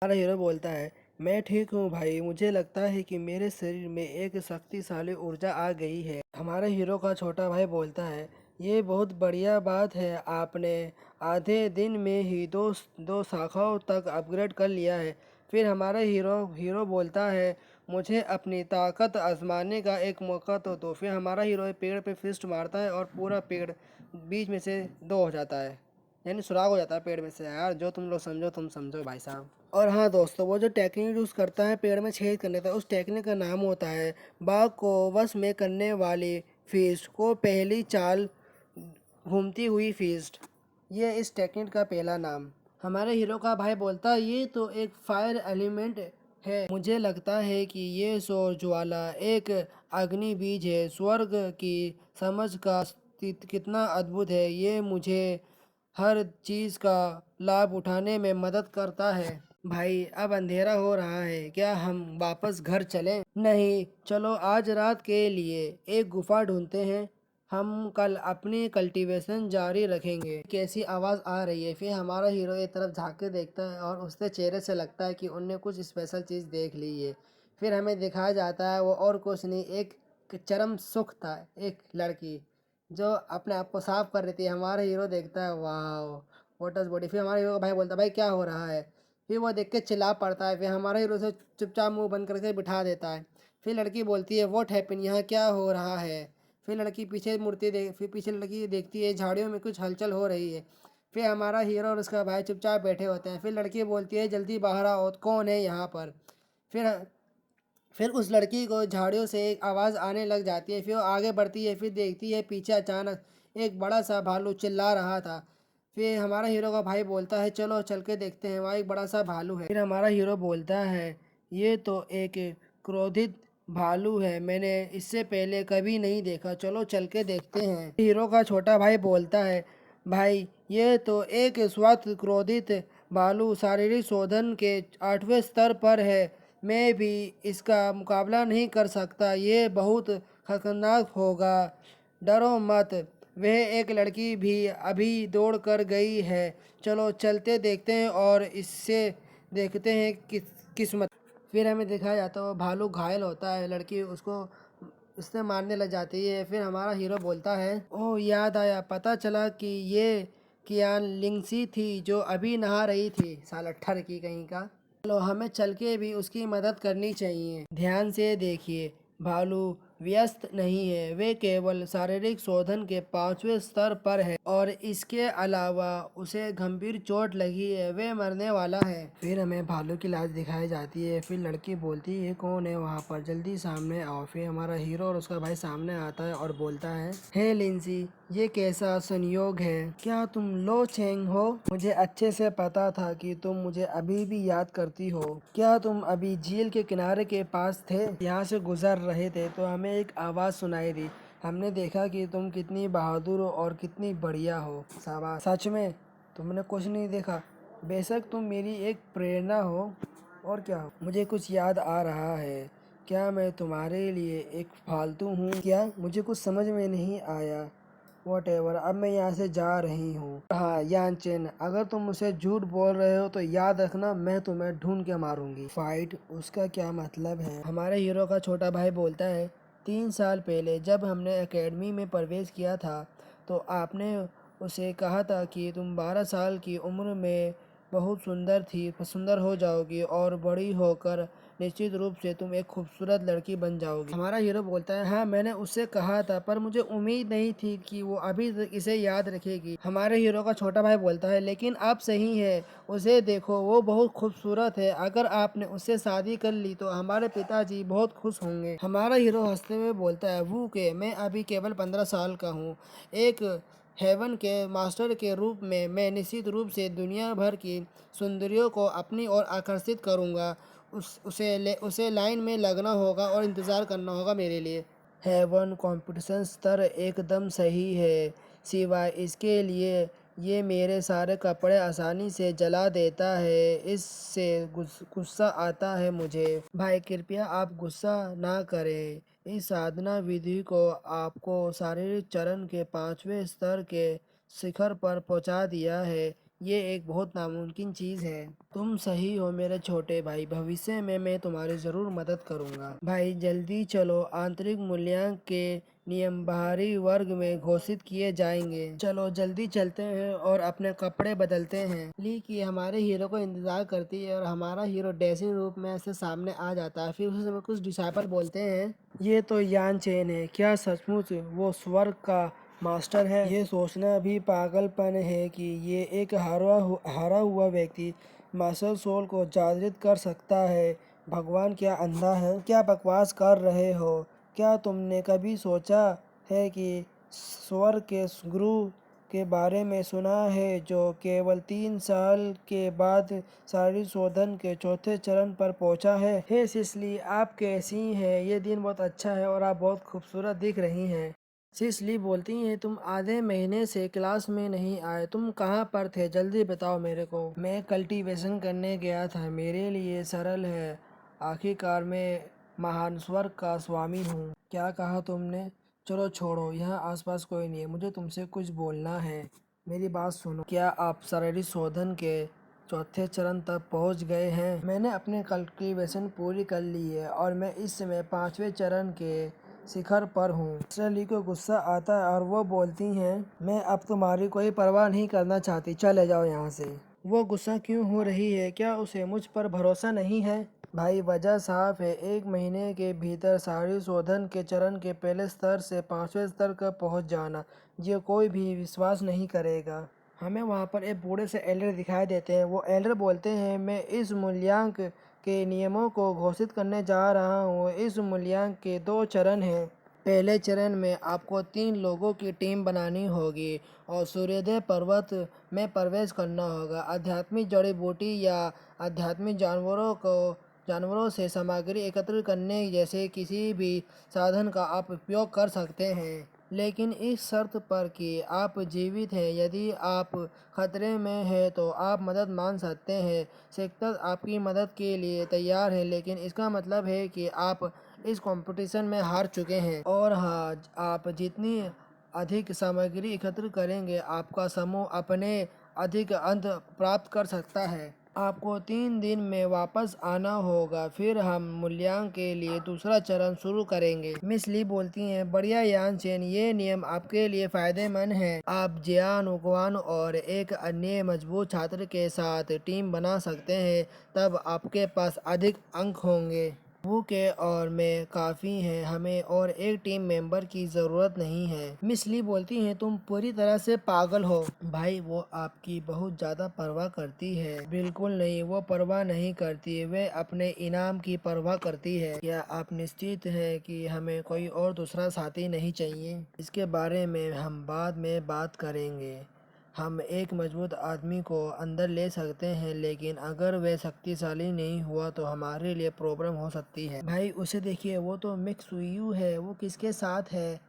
हमारा हीरो बोलता है, मैं ठीक हूँ भाई, मुझे लगता है कि मेरे शरीर में एक शक्तिशाली ऊर्जा आ गई है। हमारे हीरो का छोटा भाई बोलता है, ये बहुत बढ़िया बात है, आपने आधे दिन में ही दो शाखाओं तक अपग्रेड कर लिया है। फिर हमारा हीरो हीरो बोलता है, मुझे अपनी ताकत आजमाने का एक मौका तो दो। फिर हमारा हीरो पेड़ पे फिस्ट मारता है और पूरा पेड़ बीच में से दो हो जाता है, यानी सुराग हो जाता है पेड़ में से। यार जो तुम लोग समझो तुम समझो भाई साहब। और हाँ दोस्तों, वो जो टेक्निक यूज़ करता है पेड़ में छेद करने का, उस टेक्निक का नाम होता है बाघ को वश में करने वाली फीस्ट को पहली चाल, घूमती हुई फीस्ट। ये इस टेक्निक का पहला नाम। हमारे हीरो का भाई बोलता है, ये तो एक फायर एलिमेंट है, मुझे लगता है कि ये सौर ज्वाला एक अग्नि बीज है। स्वर्ग की समझ का कितना अद्भुत है, ये मुझे हर चीज़ का लाभ उठाने में मदद करता है। भाई अब अंधेरा हो रहा है, क्या हम वापस घर चलें? नहीं, चलो आज रात के लिए एक गुफा ढूंढते हैं, हम कल अपनी कल्टीवेशन जारी रखेंगे। कैसी आवाज़ आ रही है? फिर हमारा हीरो एक तरफ झांक के देखता है और उसके चेहरे से लगता है कि उनने कुछ स्पेशल चीज़ देख ली है। फिर हमें दिखाया जाता है वो और कुछ नहीं, एक चरम सुख था, एक लड़की जो अपने आप को साफ कर रही थी। हमारा हीरो देखता है, वाह व्हाट इज बॉडी। फिर हमारे हीरो का भाई बोलता है, भाई क्या हो रहा है? फिर वो देख के चिल्ला पड़ता है। फिर हमारा हीरो से चुपचाप मुंह बंद करके बिठा देता है। फिर लड़की बोलती है, व्हाट हैपन, यहाँ क्या हो रहा है? फिर लड़की पीछे मुड़ती देख फिर पीछे लड़की देखती है, झाड़ियों में कुछ हलचल हो रही है। फिर हमारा हीरो और उसका भाई चुपचाप बैठे होते हैं। फिर लड़की बोलती है, जल्दी बाहर आओ, कौन है यहाँ पर? फिर फिर उस लड़की को झाड़ियों से एक आवाज़ आने लग जाती है। फिर वो आगे बढ़ती है, फिर देखती है पीछे अचानक एक बड़ा सा भालू चिल्ला रहा था। फिर हमारा हीरो का भाई बोलता है, चलो चल के देखते हैं, वहाँ एक बड़ा सा भालू है। फिर हमारा हीरो बोलता है, ये तो एक क्रोधित भालू है, मैंने इससे पहले कभी नहीं देखा, चलो चल के देखते हैं। हीरो का छोटा भाई बोलता है, भाई ये तो एक स्वत क्रोधित भालू शारीरिक शोधन के 8वें स्तर पर है, मैं भी इसका मुकाबला नहीं कर सकता, ये बहुत खतरनाक होगा, डरो मत। वह एक लड़की भी अभी दौड़ कर गई है, चलो चलते देखते हैं और इससे देखते हैं किस्मत। फिर हमें दिखाया जाता है वो भालू घायल होता है, लड़की उसको उससे मारने लग जाती है। फिर हमारा हीरो बोलता है, ओह याद आया, पता चला कि ये कियान लिंगसी थी जो अभी नहा रही थी, साला ठर की कहीं का। चलो हमें चल के भी उसकी मदद करनी चाहिए। ध्यान से देखिए, भालू व्यस्त नहीं है, वे केवल शारीरिक शोधन के 5वें स्तर पर है और इसके अलावा उसे गंभीर चोट लगी है, वे मरने वाला है। फिर हमें भालू की लाश दिखाई जाती है। फिर लड़की बोलती है, कौन है वहाँ पर, जल्दी सामने आओ। फिर हमारा हीरो और उसका भाई सामने आता है और बोलता है, हे लिंसी, ये कैसा संयोग है, क्या तुम लो चेंग हो? मुझे अच्छे से पता था कि तुम मुझे अभी भी याद करती हो। क्या तुम अभी झील के किनारे के पास थे? यहाँ से गुजर रहे थे तो हमें एक आवाज़ सुनाई दी, हमने देखा कि तुम कितनी बहादुर हो और कितनी बढ़िया हो। शाबाश, सच में तुमने कुछ नहीं देखा, बेशक तुम मेरी एक प्रेरणा हो, और क्या हो। मुझे कुछ याद आ रहा है, क्या मैं तुम्हारे लिए एक फालतू हूँ क्या? मुझे कुछ समझ में नहीं आया। वॉटेवर, अब मैं यहाँ से जा रही हूँ। हाँ यानचेन, अगर तुम मुझसे झूठ बोल रहे हो तो याद रखना, मैं तुम्हें ढूंढ के मारूंगी। फाइट, उसका क्या मतलब है? हमारे हीरो का छोटा भाई बोलता है, 3 साल पहले जब हमने एकेडमी में प्रवेश किया था तो आपने उसे कहा था कि तुम 12 साल की उम्र में बहुत सुंदर हो जाओगी और बड़ी होकर निश्चित रूप से तुम एक खूबसूरत लड़की बन जाओगी। हमारा हीरो बोलता है, हाँ मैंने उससे कहा था, पर मुझे उम्मीद नहीं थी कि वो अभी तक इसे याद रखेगी। हमारे हीरो का छोटा भाई बोलता है, लेकिन आप सही है, उसे देखो, वो बहुत खूबसूरत है, अगर आपने उससे शादी कर ली तो हमारे पिताजी बहुत खुश होंगे। हमारा हीरो हंसते हुए बोलता है, वो के मैं अभी केवल 15 साल का हूँ, एक हेवन के मास्टर के रूप में मैं निश्चित रूप से दुनिया भर की सुंदरियों को अपनी ओर आकर्षित करूंगा। उसे लाइन में लगना होगा और इंतज़ार करना होगा मेरे लिए। हेवन कंपटीशन स्तर एकदम सही है, सिवाय इसके लिए ये मेरे सारे कपड़े आसानी से जला देता है, इससे गुस्सा आता है मुझे। भाई कृपया आप गुस्सा ना करें, इस साधना विधि को आपको शारीरिक चरण के 5वें स्तर के शिखर पर पहुंचा दिया है, ये एक बहुत नामुमकिन चीज़ है। तुम सही हो मेरे छोटे भाई, भविष्य में मैं तुम्हारी ज़रूर मदद करूँगा। भाई जल्दी चलो, आंतरिक मूल्यांकन के नियम बाहरी वर्ग में घोषित किए जाएंगे। चलो जल्दी चलते हैं और अपने कपड़े बदलते हैं। ली की हमारे हीरो को इंतजार करती है और हमारा हीरो ड्रेसिंग रूम में से सामने आ जाता है। फिर उस समय कुछ डिसाइपल बोलते हैं, ये तो यान चेन है, क्या सचमुच वो स्वर्ग का मास्टर है? ये सोचना भी पागलपन है कि ये एक हारा हुआ व्यक्ति मास्टर सोल को जागृत कर सकता है। भगवान क्या अंधा है? क्या बकवास कर रहे हो? क्या तुमने कभी सोचा है कि स्वर्ग के गुरु के बारे में सुना है जो केवल 3 साल के बाद शारीरिक शोधन के चौथे चरण पर पहुंचा है? हे सिसली, आप कैसी हैं? ये दिन बहुत अच्छा है और आप बहुत खूबसूरत दिख रही हैं। सिसली बोलती हैं, तुम आधे महीने से क्लास में नहीं आए, तुम कहाँ पर थे? जल्दी बताओ मेरे को। मैं कल्टीवेशन करने गया था, मेरे लिए सरल है, आखिरकार मैं महान स्वर्ग का स्वामी हूँ। क्या कहा तुमने? चलो छोड़ो, यहाँ आसपास कोई नहीं है, मुझे तुमसे कुछ बोलना है। मेरी बात सुनो, क्या आप शारीरिक शोधन के चौथे चरण तक पहुंच गए हैं? मैंने अपनी कल्टीवेशन पूरी कर ली है और मैं इस समय 5वें चरण के शिखर पर हूँ। शैली को गुस्सा आता है और वो बोलती हैं, मैं अब तुम्हारी कोई परवाह नहीं करना चाहती, चले जाओ यहाँ से। वो गुस्सा क्यों हो रही है? क्या उसे मुझ पर भरोसा नहीं है? भाई वजह साफ है, 1 महीने के भीतर शारीरिक शोधन के चरण के पहले स्तर से 5वें स्तर तक पहुँच जाना, ये कोई भी विश्वास नहीं करेगा। हमें वहाँ पर एक बूढ़े से एल्डर दिखाई देते हैं। वो एल्डर बोलते हैं, मैं इस मूल्यांकन के नियमों को घोषित करने जा रहा हूँ। इस मूल्यांकन के 2 चरण हैं। पहले चरण में आपको 3 लोगों की टीम बनानी होगी और सूर्योदय पर्वत में प्रवेश करना होगा। आध्यात्मिक जड़ी बूटी या आध्यात्मिक जानवरों से सामग्री एकत्र करने जैसे किसी भी साधन का आप उपयोग कर सकते हैं, लेकिन इस शर्त पर कि आप जीवित हैं। यदि आप खतरे में हैं तो आप मदद मांग सकते हैं। सेक्टर आपकी मदद के लिए तैयार है, लेकिन इसका मतलब है कि आप इस कंपटीशन में हार चुके हैं। और हाँ, आप जितनी अधिक सामग्री एकत्र करेंगे, आपका समूह अपने अधिक अंत प्राप्त कर सकता है। आपको 3 दिन में वापस आना होगा, फिर हम मूल्यांकन के लिए दूसरा चरण शुरू करेंगे। मिस ली बोलती हैं, बढ़िया यान चेन, ये नियम आपके लिए फायदेमंद है। आप जियान उगवान और एक अन्य मजबूत छात्र के साथ टीम बना सकते हैं, तब आपके पास अधिक अंक होंगे। वो के और मैं काफ़ी हैं, हमें और एक टीम मेंबर की ज़रूरत नहीं है। मिस ली बोलती हैं, तुम पूरी तरह से पागल हो। भाई वो आपकी बहुत ज़्यादा परवाह करती है। बिल्कुल नहीं, वो परवाह नहीं करती, वे अपने इनाम की परवाह करती है। क्या आप निश्चित हैं कि हमें कोई और दूसरा साथी नहीं चाहिए? इसके बारे में हम बाद में बात करेंगे। हम एक मजबूत आदमी को अंदर ले सकते हैं, लेकिन अगर वह शक्तिशाली नहीं हुआ तो हमारे लिए प्रॉब्लम हो सकती है। भाई उसे देखिए, वो तो मिक्सुयू है, वो किसके साथ है?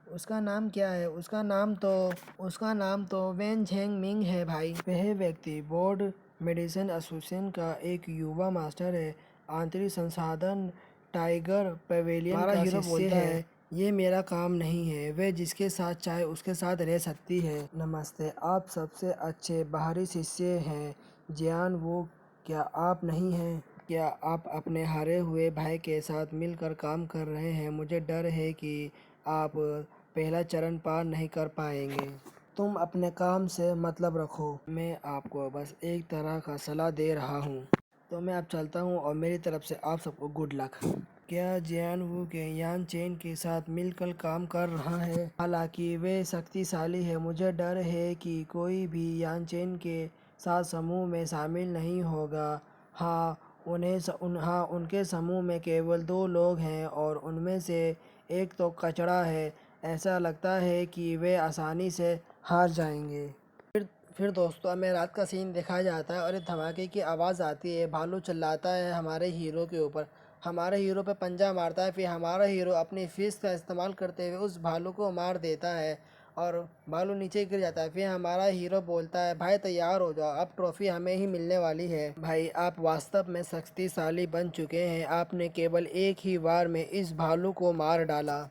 उसका नाम क्या है? उसका नाम तो वेन झेंग मिंग है भाई। वह व्यक्ति बोर्ड मेडिसिन एसोसिएशन का एक युवा मास्टर है, आंतरिक संसाधन टाइगर पवेलियन का हीरो बोलता है, ये मेरा काम नहीं है, वे जिसके साथ चाहे उसके साथ रह सकती है। नमस्ते, आप सबसे अच्छे बाहरी शिष्य हैं जियान वो, क्या आप नहीं हैं? क्या आप अपने हारे हुए भाई के साथ मिलकर काम कर रहे हैं? मुझे डर है कि आप पहला चरण पार नहीं कर पाएंगे। तुम अपने काम से मतलब रखो, मैं आपको बस एक तरह का सलाह दे रहा हूँ। तो मैं अब चलता हूँ और मेरी तरफ से आप सबको गुड लक। क्या जियान वू के यान चेन के साथ मिलकर काम कर रहा है? हालांकि वे शक्तिशाली है, मुझे डर है कि कोई भी यान चेन के साथ समूह में शामिल नहीं होगा। हाँ, उनके समूह में केवल 2 लोग हैं और उनमें से एक तो कचड़ा है। ऐसा लगता है कि वे आसानी से हार जाएंगे। फिर दोस्तों हमें रात का सीन दिखाया जाता है और एक धमाके की आवाज़ आती है। भालू चिल्लाता है हमारे हीरो के ऊपर, हमारे हीरो पे पंजा मारता है। फिर हमारा हीरो अपनी फिस्ट का इस्तेमाल करते हुए उस भालू को मार देता है और भालू नीचे गिर जाता है। फिर हमारा हीरो बोलता है, भाई तैयार हो जाओ, अब ट्रॉफी हमें ही मिलने वाली है। भाई आप वास्तव में शक्तिशाली बन चुके हैं, आपने केवल एक ही बार में इस भालू को मार डाला।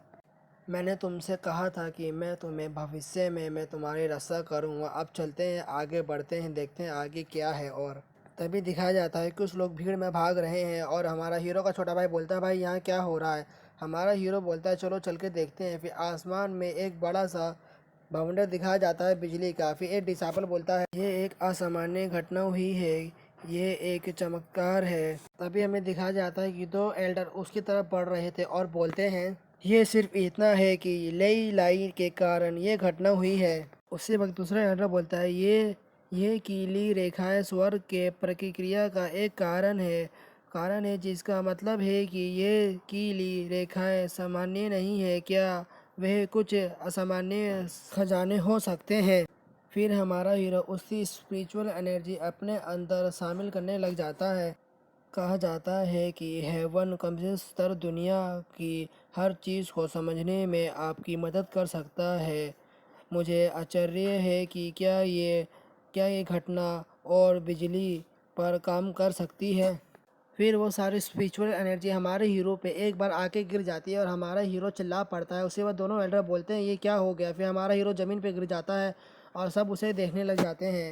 मैंने तुमसे कहा था कि मैं तुम्हें भविष्य में मैं तुम्हारी रक्षा करूँगा। अब चलते हैं, आगे बढ़ते हैं, देखते हैं आगे क्या है। और तभी दिखाया जाता है कुछ लोग भीड़ में भाग रहे हैं और हमारा हीरो का छोटा भाई बोलता है, भाई यहाँ क्या हो रहा है। हमारा हीरो बोलता है, चलो चल के देखते हैं। फिर आसमान में एक बड़ा सा बाउंडर दिखाया जाता है बिजली का। फिर एक डिसाइपल बोलता है, ये एक असामान्य घटना हुई है, ये एक चमत्कार है। तभी हमें दिखाया जाता है कि दो एल्डर उसकी तरफ बढ़ रहे थे और बोलते हैं, ये सिर्फ इतना है कि लई लाई के कारण ये घटना हुई है। उसी वक्त दूसरा एल्डर बोलता है, ये कीली रेखाएं स्वर्ग के प्रक्रिया का एक कारण है जिसका मतलब है कि ये कीली रेखाएं सामान्य नहीं है। क्या वह कुछ असामान्य खजाने हो सकते हैं। फिर हमारा हीरो उसी स्पिरिचुअल एनर्जी अपने अंदर शामिल करने लग जाता है। कहा जाता है कि हेवन कॉन्शियस स्तर दुनिया की हर चीज़ को समझने में आपकी मदद कर सकता है। मुझे आश्चर्य है कि क्या ये घटना और बिजली पर काम कर सकती है। फिर वो सारी स्पिरिचुअल एनर्जी हमारे हीरो पे एक बार आके गिर जाती है और हमारा हीरो चिल्ला पड़ता है। उसके बाद दोनों एल्डर बोलते हैं, ये क्या हो गया। फिर हमारा हीरो ज़मीन पे गिर जाता है और सब उसे देखने लग जाते हैं।